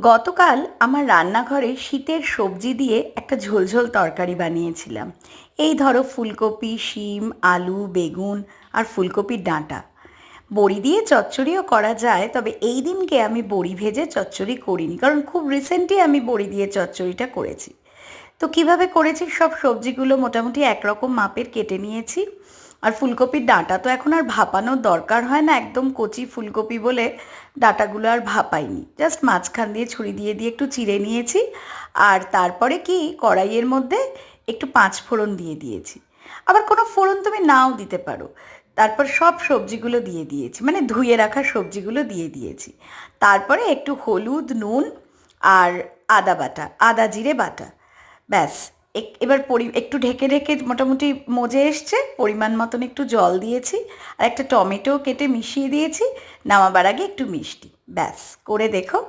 গতকাল আমার রান্নাঘরে শীতের সবজি দিয়ে একটা ঝোলঝোল তরকারি বানিয়েছিলাম। এই ধরো ফুলকপি, শিম, আলু, বেগুন আর ফুলকপির ডাঁটা। বড়ি দিয়ে চচ্চড়িও করা যায়, তবে এই দিনকে আমি বড়ি ভেজে চচ্চড়ি করিনি, কারণ খুব রিসেন্টলি আমি বড়ি দিয়ে চচ্চড়িটা করেছি। তো কিভাবে করেছি, সব সবজিগুলো মোটামুটি একরকম মাপের কেটে নিয়েছি। আর ফুলকপির ডাঁটা তো এখন আর ভাপানোর দরকার হয় না, একদম কচি ফুলকপি বলে ডাঁটাগুলো আর ভাপাইনি, জাস্ট মাঝখান দিয়ে ছুরি দিয়ে দিয়ে একটু চিড়ে নিয়েছি। আর তারপরে কি কড়াইয়ের মধ্যে একটু পাঁচ ফোড়ন দিয়ে দিয়েছি। আবার কোনো ফোড়ন তুমি নাও দিতে পারো। তারপর সব সবজিগুলো দিয়ে দিয়েছি, মানে ধুয়ে রাখা সবজিগুলো দিয়ে দিয়েছি। তারপরে একটু হলুদ, নুন আর আদা বাটা, আদা জিরে বাটা, ব্যাস। এবার একটু ঢেকে ঢেকে মোটামুটি মজে এসছে, পরিমাণ মতন একটু জল দিয়েছি। আর একটা টমেটো কেটে মিশিয়ে দিয়েছি, নামাবার আগে একটু মিষ্টি, ব্যাস। করে দেখো।